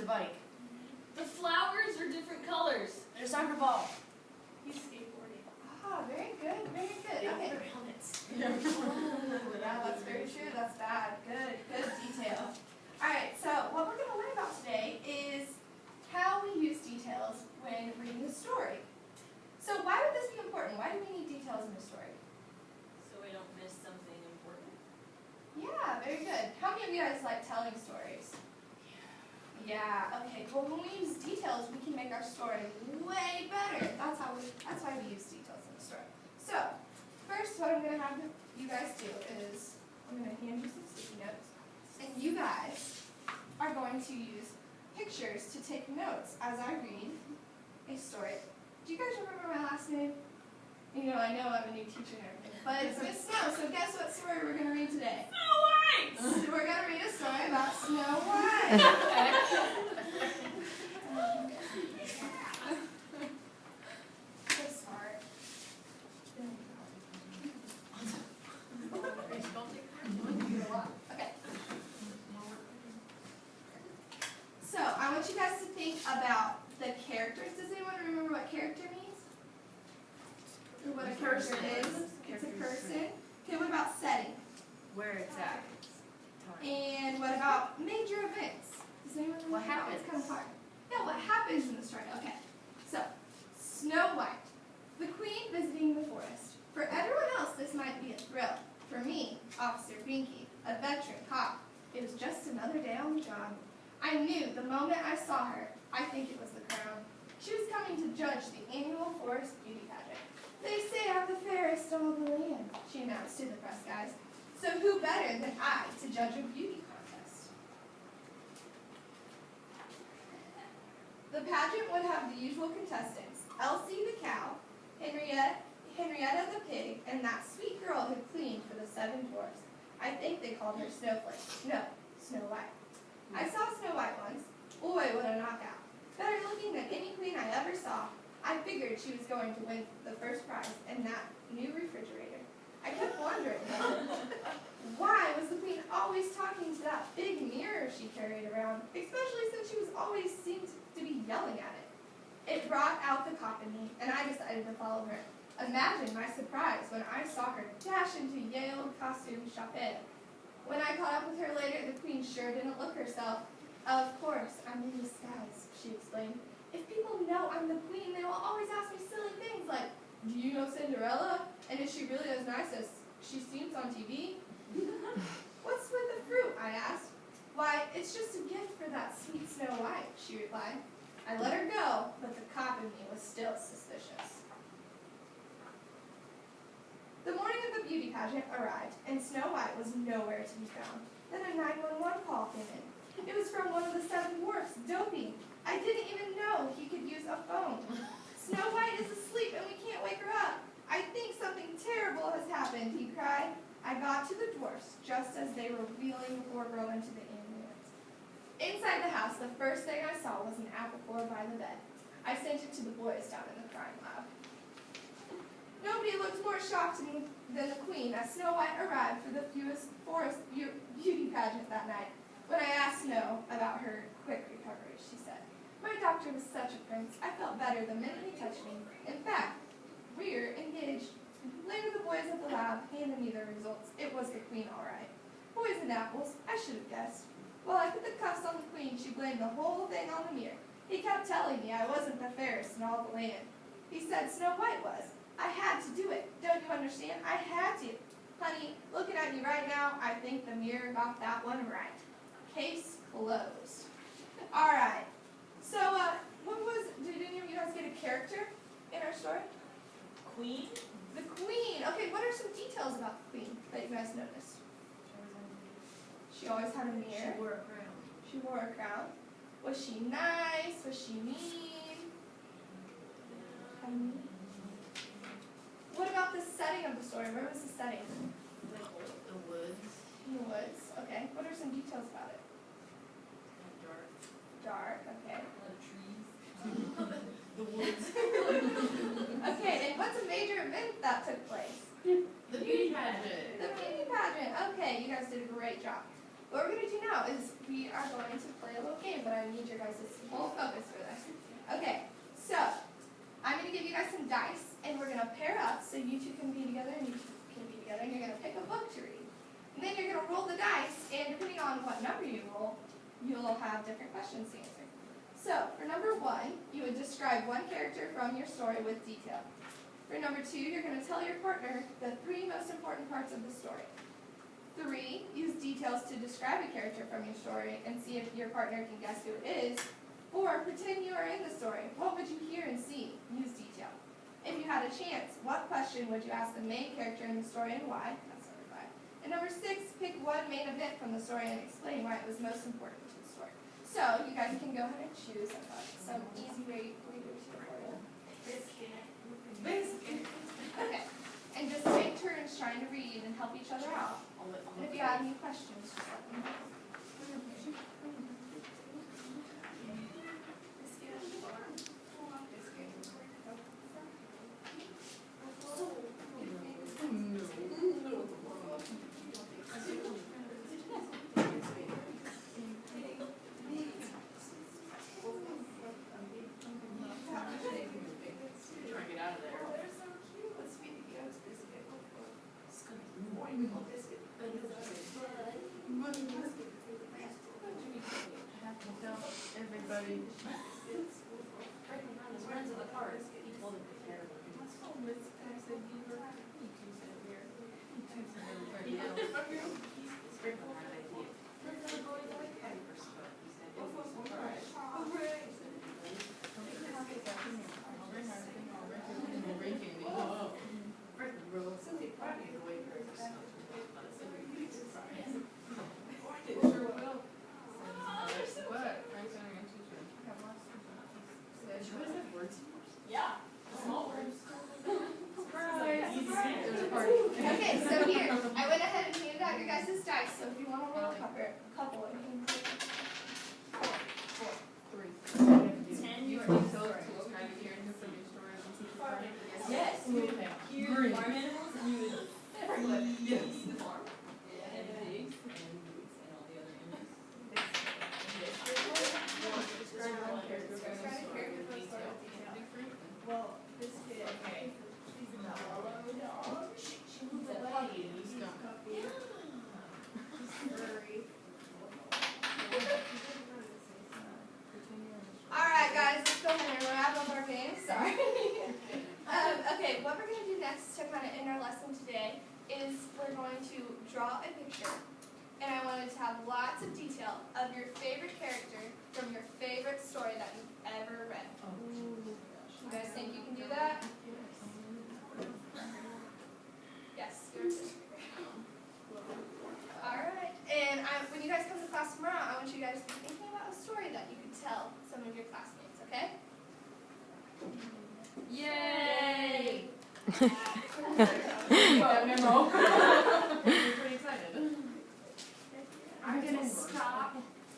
bike. The flowers are different colors. And a soccer ball. He's skateboarding. Ah, very good, very good. They all Okay. wear helmets. Yeah, that's very true. That's bad. Good detail. All right, so what we're going to learn about today is how we use details when reading a story. So why would this be important? Why do we need details in a story? So we don't miss something important. Yeah, very good. How many of you guys like telling stories? Yeah, okay. Well, when we use details, we can make our story way better. That's why we use details in the story. So, first what I'm going to have you guys do is I'm going to hand you some sticky notes. And you guys are going to use pictures to take notes as I read a story. Do you guys remember my last name? You know, I know I'm a new teacher and everything, but it's Miss Snow, so guess what story we're going to read today? Snow White! We're going to read a story about Snow White. Good start. Okay. So, I want you guys to think about the characters. Does anyone remember what character means? Or what a character is? It's a person. Okay, what about setting? Where it's at. And what about major events? Does anyone remember? What happens? It's kind of hard. Yeah, what happens in the story? Okay. So, Snow White, the queen visiting the forest. For everyone else, this might be a thrill. For me, Officer Binky, a veteran cop, it was just another day on the job. I knew the moment I saw her, I think it was the crown. She was coming to judge the annual forest beauty pageant. They say I'm the fairest of all the land, she announced to the press guys. So who better than I to judge a beauty contest? The pageant would have the usual contestants, Elsie the cow, Henrietta the pig, and that sweet girl who cleaned for the 7 dwarfs. I think they called her Snowflake. No, Snow White. I saw Snow White once. Boy, what a knockout. Better looking than any queen I ever saw. I figured she was going to win the first prize and that new refrigerator. I kept wondering, why was the queen always talking to that big mirror she carried around, especially since she was always seemed to be yelling at it. It brought out the cop in me, and I decided to follow her. Imagine my surprise when I saw her dash into Yale Costume Shop. When I caught up with her later, the queen sure didn't look herself. Of course, I'm in disguise, she explained. If people know I'm the queen, they will always ask me silly things like, do you know Cinderella? And is she really as nice as she seems on TV? What's with the fruit? I asked. Why, it's just a gift for that sweet Snow White, she replied. I let her go, but the cop in me was still suspicious. The morning of the beauty pageant arrived, and Snow White was nowhere to be found. Then a 911 call came in. It was from one of the 7 dwarfs, Dopey. I didn't even know he could use a phone. Snow White is asleep and we can't wake her up. I think something terrible has happened, he cried. I got to the dwarfs just as they were wheeling the poor girl into the ambulance. Inside the house, the first thing I saw was an apple core by the bed. I sent it to the boys down in the crime lab. Nobody looked more shocked than the queen as Snow White arrived for the forest beauty pageant that night. When I asked Snow about her quick recovery, she said, my doctor was such a prince. I felt better the minute he touched me. In fact, we're engaged. Later the boys at the lab handed me the results. It was the queen all right. Poisoned apples, I should have guessed. While I put the cuffs on the queen, she blamed the whole thing on the mirror. He kept telling me I wasn't the fairest in all the land. He said Snow White was. I had to do it. Don't you understand? I had to. Honey, looking at you right now, I think the mirror got that one right. Case closed. All right. So, did any of you guys get a character in our story? Queen? The queen. Okay, what are some details about the queen that you guys noticed? She always had a mirror. She wore a crown. She wore a crown. Was she nice? Was she mean? What about the setting of the story? Where was the setting? The woods. In the woods. Okay. What are some details about it? Dark. Dark. Okay. A lot of trees. The woods. Okay, and what's a major event that took place? The beauty pageant. The beauty pageant. Okay, you guys did a great job. What we're going to do now is we we are going to play a little game, but I need your guys' full focus for this. Okay, so I'm going to give you guys some dice, and we're going to pair up so you two can be together and you two can be together, and you're going to pick a book to read. And then you're going to roll the dice, and depending on what number you roll, you'll have different questions to answer. So, for number 1, you would describe one character from your story with detail. For number 2, you're going to tell your partner the 3 most important parts of the story. 3, use details to describe a character from your story and see if your partner can guess who it is. 4, pretend you are in the story. What would you hear and see? Use detail. If you had a chance, what question would you ask the main character in the story and why? That's number 5. And number 6, pick one main event from the story and explain why it was most important to the story. So, you guys can go ahead and choose some easy way to read it for you. Biscuit. Okay. And just take turns trying to read and help each other out. And if you have any questions, just let me know. Trying to get out of there. They're so cute. Let's feed you guys biscuit. Everybody. Friends of the cards. He told him to care. Yeah, small words. Okay, so here, I went ahead and handed out your guys' dice, so if you want to roll a couple, you can take it. 10. You are are in so story. describe a character from your story and teach your partner. Yes, you would hear Green. farm animals and you would everybody see the farm. And pigs and boots and all the other animals. Describe one character from the Describe a story character with from the story detail. with detail. Well, this kid, okay. She's a mellow dog. She moves away. He's furry. Alright guys, let's go ahead and wrap up our game. Sorry. Okay, what we're going to do next to kind of end our lesson today is we're going to draw a picture. And I wanted to have lots of detail of your favorite character from your favorite story that you've ever read. You guys think you can do that? Yes, you're Alright, and when you guys come to class tomorrow, I want you guys to be thinking about a story that you could tell some of your classmates, okay? Yay! Memo. You're pretty excited. I'm gonna stop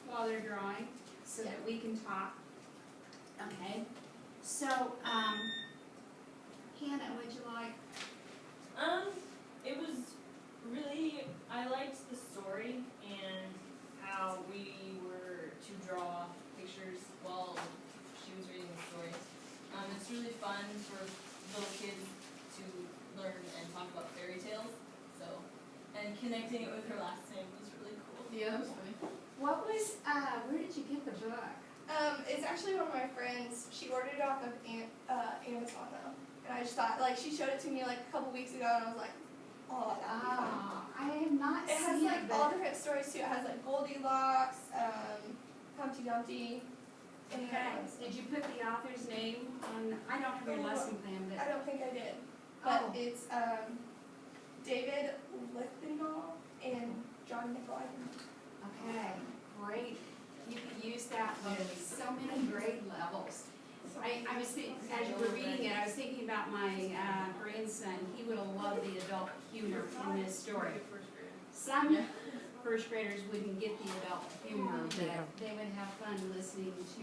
while they're drawing so that we can talk. Okay, so, Hannah, would you like? It was really, I liked the story and how we were to draw pictures while she was reading the story. It's really fun for little kids to learn and talk about fairy tales, so, and connecting it with her last name was really cool. Yeah, that was funny. What was, where did you get the book? It's actually one of my friends. She ordered it off of Amazon though. And I just thought, like, she showed it to me like a couple weeks ago and I was like, oh, that'd be fun. I have not It has seen like it, all but, different stories too. It has like Goldilocks, Humpty Dumpty, and okay, did you put the author's name on, I don't have your lesson plan, I but, don't think I did. But Oh. it's David Lichtenau and John Nicolai. okay, great. You can use that with so many grade levels. I was thinking, as you were reading it, I was thinking about my grandson. He would have loved the adult humor in this story. Some first graders wouldn't get the adult humor, but they would have fun listening to